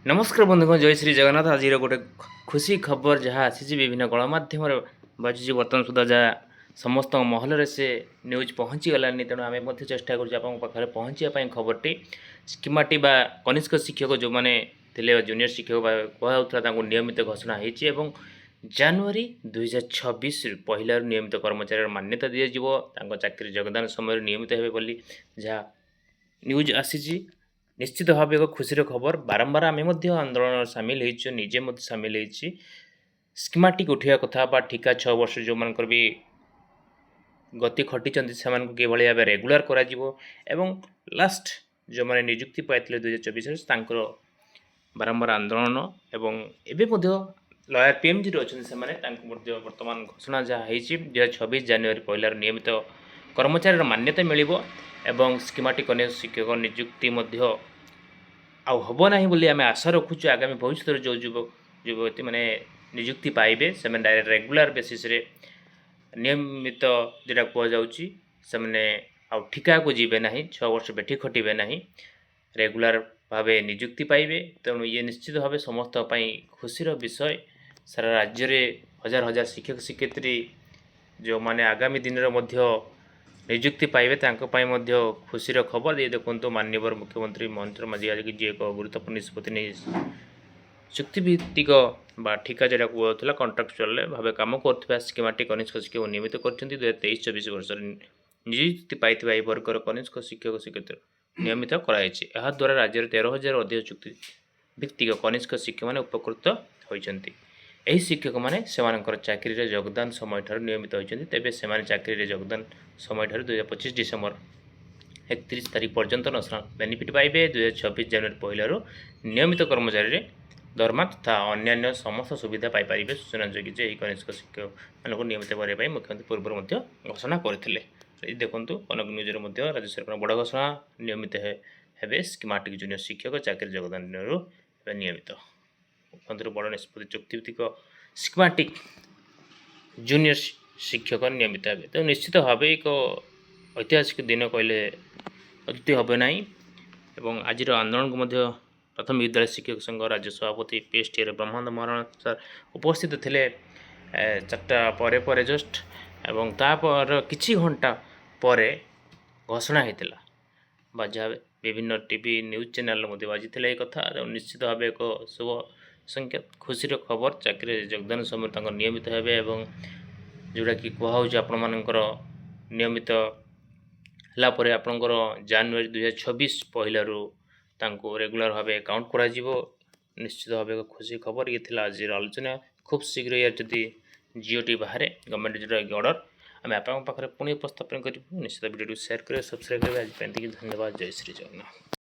नमस्कार बंधुगण जय श्री जगन्नाथ आज गोटे खुशी खबर जहाँ आसी विभिन्न गणमाध्यम बाजुची बर्तमान सुधा जहाँ समस्त महल से न्यूज पहुँची गलानी तेणु आम चेष्टा कर पहुँचापी खबरटी स्कीमाटी बा कनिष्क शिक्षक जो मैंने जूनियर शिक्षक कहूला नियमित घोषणा होती जनवरी 2026 पहलू नियमित कर्मचारी मान्यता दिज्व चाकरी योगदान समय नियमित हे जहाँ न्यूज आसी निश्चित भाव एक खुशी खबर बारंबार आम आंदोलन सामिल होजे सामिल हो स्कीमाटिक उठा कथा बा ठिका 6 वर्ष जो मानकर भी गति खटी से भाव रेगुलर कर लास्ट जो मैंने निजुक्ति पाई 2024 बारंबार आंदोलन एवं एवं लयर पीएमजी अच्छे से बर्तमान घोषणा जहाँ होती 2026 जनवरी पहलार नियमित कर्मचारी मान्यता मिल स्कीमाटिक कनिष्क शिक्षक निजुक्ति आब ना बोली आम आशा रखुचु आगामी भविष्य जो युवती मैंने निजुक्ति पाइबे से डायरेक्ट रेगुलर बेसीस नियमित जोटा कहने आउ ठिका को जीवे ना 6 वर्ष बेठी खटिबे ना रेगुलर भाव निजुक्ति पाइबे तेणु ये निश्चित भाव समस्त खुशीर विषय सारा राज्य में हजार हजार शिक्षक शिक्षयित्री जो माने आगामी दिन निजुक्ति पाइबे खुशीर खबर ये देखो माननीय मुख्यमंत्री महेंद्र माझी आज जी एक गुरुत्वपूर्ण निष्पत्ति नहीं चुक्तिभित्तिक बा ठिका जोटा कहला कंट्राक्चुअल भाव कम कर स्कीमाटिक कनिष्क शिक्षक नियमित कर 2023-24 वर्ष निजुक्ति पाई वर्गर कनिष्क शिक्षक शिक्षयित्री नियमित कराद्वारा राज्य 13,000 अधिक चुक्ति भित्तिक कनिष्क शिक्षक मैंने उपकृत होती यही शिक्षक मैंने चाकरी योगदान समय नियमित होती तेज से चाकरी योगदान समय 2025 डिसेम्बर 31 तारीख पर्यंत नेशनल बेनिफिट पाइबे 2026 जनवरी पहलू नियमित कर्मचारी दरमा तथा अन्य समस्त सुविधा पाइपर सूचनायोग्य यही कनिष्क शिक्षक मानक नियमित करने मुख्यमंत्री पूर्व घोषणा करते देखूँ कनक न्यूज राज्य सरकार बड़ घोषणा नियमित हे स्कीमाटिक जूनियर शिक्षक चाकरी योगदान नियमित मुख्यमंत्री बड़ निष्पत्ति चुक्तिभित्तिक स्कीमाटिक जूनियर शिक्षक नियमित हे तो निश्चित भाव एक ऐतिहासिक दिन कहले अद्वितीय हे ना एवं आज आंदोलन को प्रथम विद्यालय शिक्षक संघ राज्य सभापति पीएसटी ब्रह्मानंद महाराणा सर उपस्थित थे 4टा पर जस्ट एवं तापर किछि घंटा पर घोषणा होता जहाँ विभिन्न टीवी न्यूज चैनल बाजी कथा निश्चित भाव एक शुभ संकेत खुशीर खबर चाकरी योगदान समय नियमित हे जोटा कि कहुच आपणकर नियमित है आपणकर जनवरी 2026 पहलू रेगुलर भाव काउंट करा निश्चित भाव एक खुशी खबर ये आज आलोचना खूब शीघ्र यार जदि जीओटी बाहर गवर्नमेंट जो ऑर्डर आम आप पुणी उपस्थापन करूँ निश्चित वीडियो शेयर करें सब्सक्राइब करें आज धन्यवाद जय श्री जगन्नाथ।